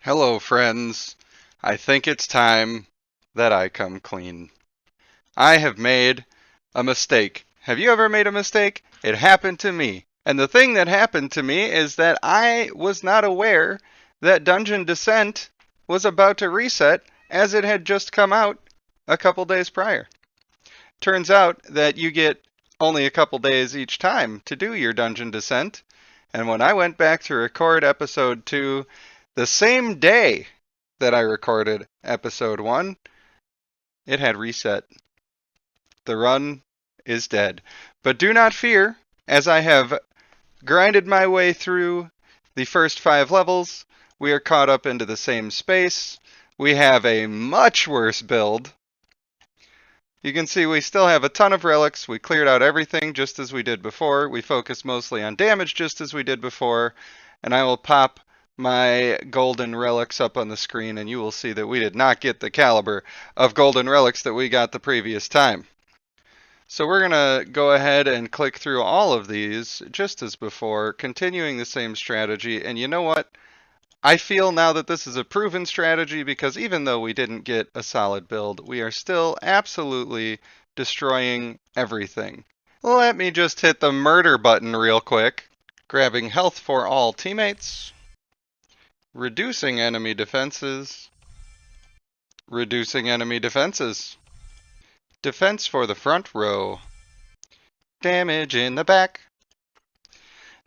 Hello, friends. I think it's time that I come clean. I have made a mistake. Have you ever made a mistake? It happened to me. And the thing that happened to me is that I was not aware that Dungeon Descent was about to reset as it had just come out a couple days prior. Turns out that you get only a couple days each time to do your Dungeon Descent. And when I went back to record episode 2, the same day that I recorded episode 1, it had reset. The run is dead. But do not fear, as I have grinded my way through the first 5 levels, we are caught up into the same space. We have a much worse build. You can see we still have a ton of relics. We cleared out everything just as we did before. We focused mostly on damage just as we did before. And I will pop my golden relics up on the screen and you will see that we did not get the caliber of golden relics that we got the previous time. So we're going to go ahead and click through all of these just as before, continuing the same strategy. And you know what? I feel now that this is a proven strategy because even though we didn't get a solid build, we are still absolutely destroying everything. Let me just hit the murder button real quick, grabbing health for all teammates, reducing enemy defenses, defense for the front row, damage in the back.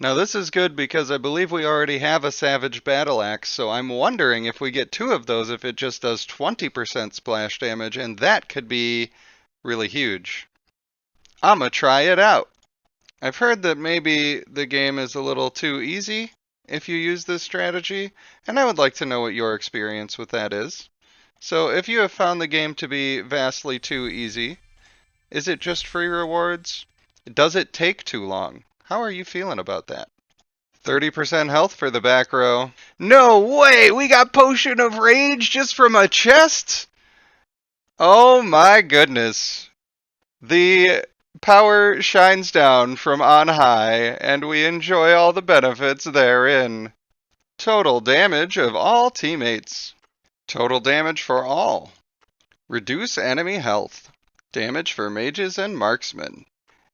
Now this is good because I believe we already have a Savage Battle Axe, so I'm wondering if we get 2 of those if it just does 20% splash damage, and that could be really huge. I'ma try it out. I've heard that maybe the game is a little too easy if you use this strategy, and I would like to know what your experience with that is. So if you have found the game to be vastly too easy, is it just free rewards? Does it take too long? How are you feeling about that? 30% health for the back row. No way! We got Potion of Rage just from a chest? Oh my goodness. The power shines down from on high, and we enjoy all the benefits therein. Total damage of all teammates. Total damage for all. Reduce enemy health. Damage for mages and marksmen.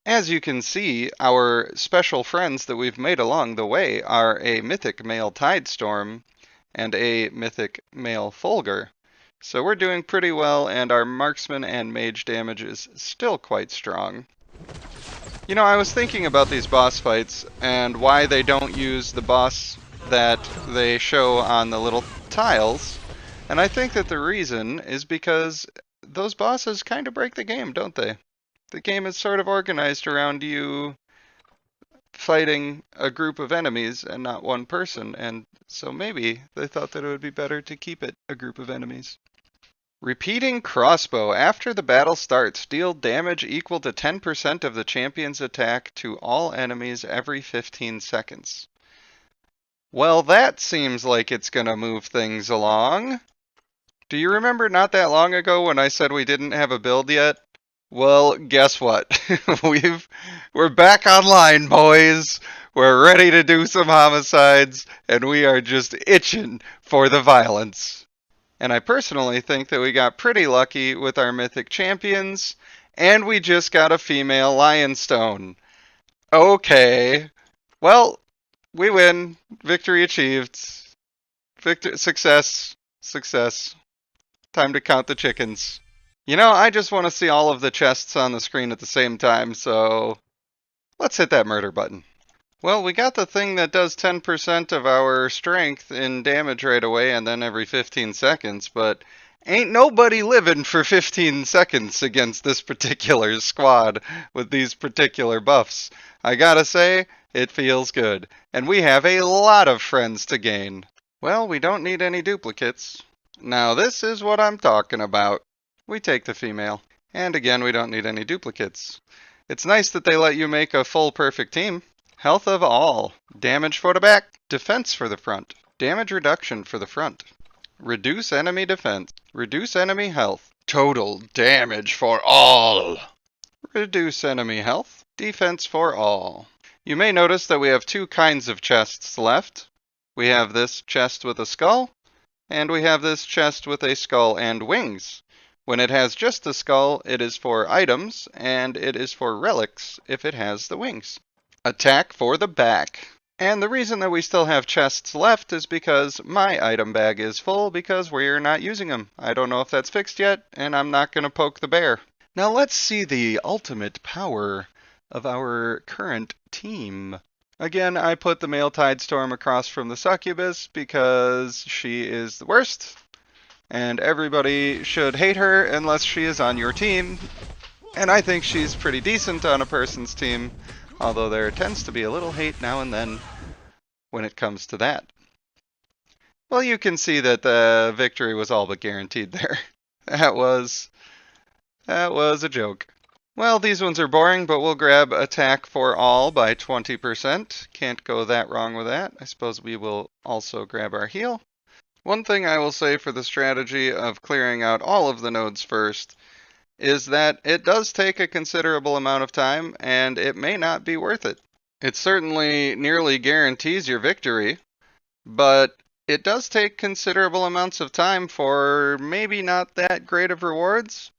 As you can see, our special friends that we've made along the way are a mythic male Tidestorm and a mythic male Fulgur. So we're doing pretty well, and our marksman and mage damage is still quite strong. You know, I was thinking about these boss fights and why they don't use the boss that they show on the little tiles, and I think that the reason is because those bosses kind of break the game, don't they? The game is sort of organized around you fighting a group of enemies and not one person, and so maybe they thought that it would be better to keep it a group of enemies. Repeating crossbow. After the battle starts, deal damage equal to 10% of the champion's attack to all enemies every 15 seconds. Well, that seems like it's gonna move things along. Do you remember not that long ago when I said we didn't have a build yet? Well, guess what? We're back online, boys. We're ready to do some homicides, and we are just itching for the violence. And I personally think that we got pretty lucky with our mythic champions, and we just got a female Lionstone. Okay. Well, we win. Victory achieved. Success. Success. Time to count the chickens. You know, I just want to see all of the chests on the screen at the same time, so let's hit that murder button. Well, we got the thing that does 10% of our strength in damage right away and then every 15 seconds, but ain't nobody living for 15 seconds against this particular squad with these particular buffs. I gotta say, it feels good. And we have a lot of friends to gain. Well, we don't need any duplicates. Now this is what I'm talking about. We take the female. And again, we don't need any duplicates. It's nice that they let you make a full perfect team. Health of all. Damage for the back. Defense for the front. Damage reduction for the front. Reduce enemy defense. Reduce enemy health. Total damage for all. Reduce enemy health. Defense for all. You may notice that we have 2 kinds of chests left. We have this chest with a skull, And we have this chest with a skull and wings. When it has just the skull, it is for items, and it is for relics if it has the wings. Attack for the back. And the reason that we still have chests left is because my item bag is full because we're not using them. I don't know if that's fixed yet, and I'm not going to poke the bear. Now let's see the ultimate power of our current team. Again, I put the male Tidestorm across from the Succubus because she is the worst, and everybody should hate her unless she is on your team. And I think she's pretty decent on a person's team, although there tends to be a little hate now and then when it comes to that. Well, you can see that the victory was all but guaranteed there. That was a joke. Well, these ones are boring, but we'll grab attack for all by 20%. Can't go that wrong with that. I suppose we will also grab our heal. One thing I will say for the strategy of clearing out all of the nodes first is that it does take a considerable amount of time, and it may not be worth it. It certainly nearly guarantees your victory, but it does take considerable amounts of time for maybe not that great of rewards.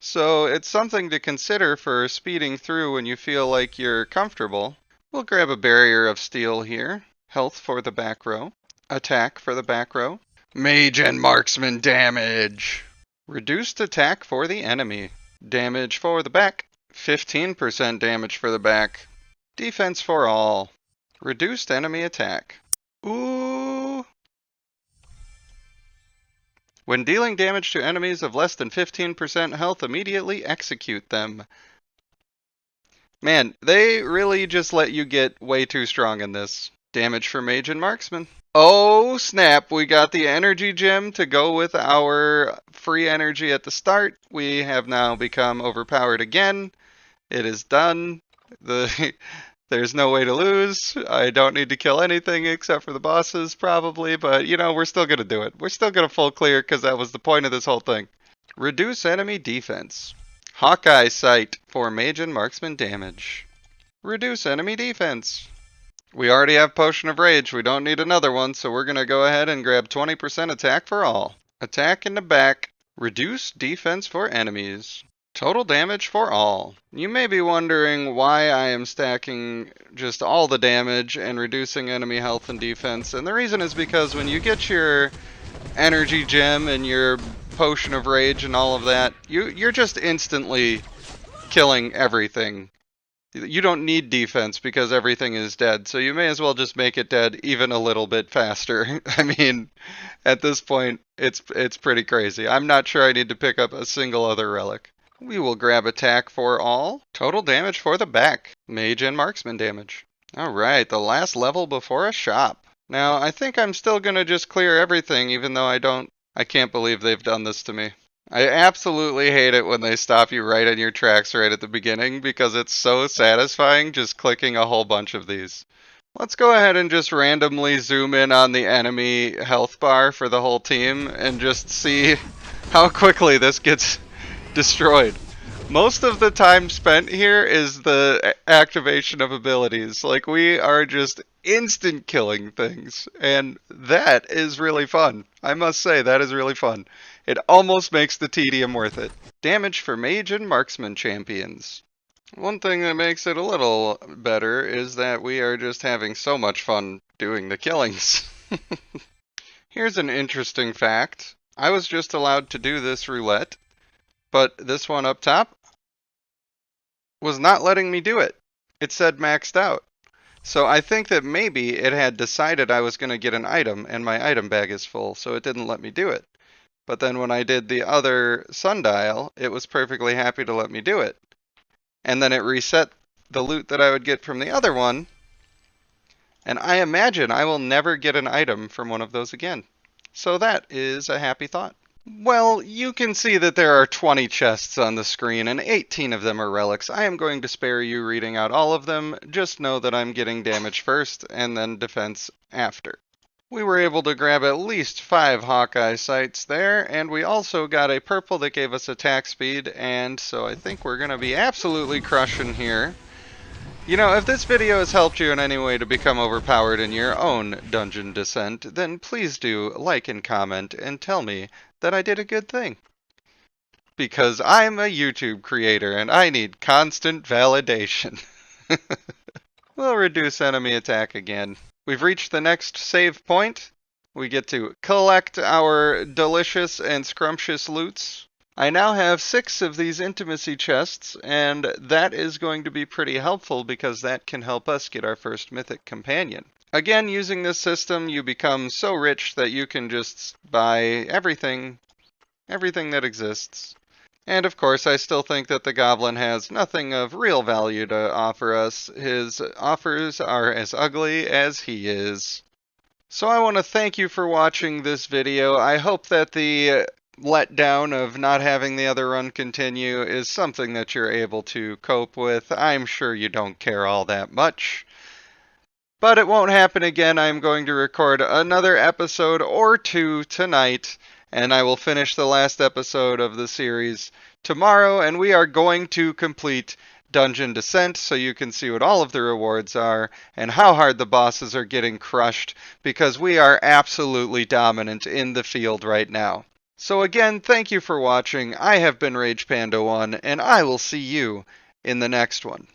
So it's something to consider for speeding through when you feel like you're comfortable. We'll grab a barrier of steel here. Health for the back row. Attack for the back row. Mage and marksman damage. Reduced attack for the enemy. Damage for the back. 15% damage for the back. Defense for all. Reduced enemy attack. Ooh. When dealing damage to enemies of less than 15% health, immediately execute them. Man, they really just let you get way too strong in this. Damage for mage and marksman. Oh snap, we got the energy gem to go with our free energy at the start. We have now become overpowered again. It is done. There's no way to lose. I don't need to kill anything except for the bosses, probably, but, you know, we're still going to do it. We're still going to full clear because that was the point of this whole thing. Reduce enemy defense. Hawkeye sight for mage and marksman damage. Reduce enemy defense. We already have Potion of Rage. We don't need another one, so we're going to go ahead and grab 20% attack for all. Attack in the back. Reduce defense for enemies. Total damage for all. You may be wondering why I am stacking just all the damage and reducing enemy health and defense, and the reason is because when you get your energy gem and your potion of rage and all of that, you're just instantly killing everything. You don't need defense because everything is dead, so you may as well just make it dead even a little bit faster. I mean, at this point, it's pretty crazy. I'm not sure I need to pick up a single other relic. We will grab attack for all. Total damage for the back. Mage and marksman damage. Alright, the last level before a shop. Now, I think I'm still gonna just clear everything, even though I can't believe they've done this to me. I absolutely hate it when they stop you right in your tracks right at the beginning, because it's so satisfying just clicking a whole bunch of these. Let's go ahead and just randomly zoom in on the enemy health bar for the whole team and just see how quickly this gets destroyed. Most of the time spent here is the activation of abilities. Like, we are just instant killing things, and that is really fun. I must say, that is really fun. It almost makes the tedium worth it. Damage for mage and marksman champions. One thing that makes it a little better is that we are just having so much fun doing the killings. Here's an interesting fact. I was just allowed to do this roulette, but this one up top was not letting me do it. It said maxed out. So I think that maybe it had decided I was going to get an item and my item bag is full, so it didn't let me do it. But then when I did the other sundial, it was perfectly happy to let me do it. And then it reset the loot that I would get from the other one, and I imagine I will never get an item from one of those again. So that is a happy thought. Well, you can see that there are 20 chests on the screen, and 18 of them are relics. I am going to spare you reading out all of them. Just know that I'm getting damage first, and then defense after. We were able to grab at least 5 Hawkeye sights there, and we also got a purple that gave us attack speed, and so I think we're going to be absolutely crushing here. You know, if this video has helped you in any way to become overpowered in your own dungeon descent, then please do like and comment and tell me that I did a good thing. Because I'm a YouTube creator and I need constant validation. We'll reduce enemy attack again. We've reached the next save point. We get to collect our delicious and scrumptious loots. I now have 6 of these intimacy chests, and that is going to be pretty helpful because that can help us get our first mythic companion. Again, using this system, you become so rich that you can just buy everything that exists. And of course, I still think that the goblin has nothing of real value to offer us. His offers are as ugly as he is. So I want to thank you for watching this video. I hope that the letdown of not having the other run continue is something that you're able to cope with. I'm sure you don't care all that much. But it won't happen again. I'm going to record another episode or 2 tonight, and I will finish the last episode of the series tomorrow, and we are going to complete Dungeon Descent so you can see what all of the rewards are and how hard the bosses are getting crushed, because we are absolutely dominant in the field right now. So again, thank you for watching. I have been Rage Panda 1, and I will see you in the next one.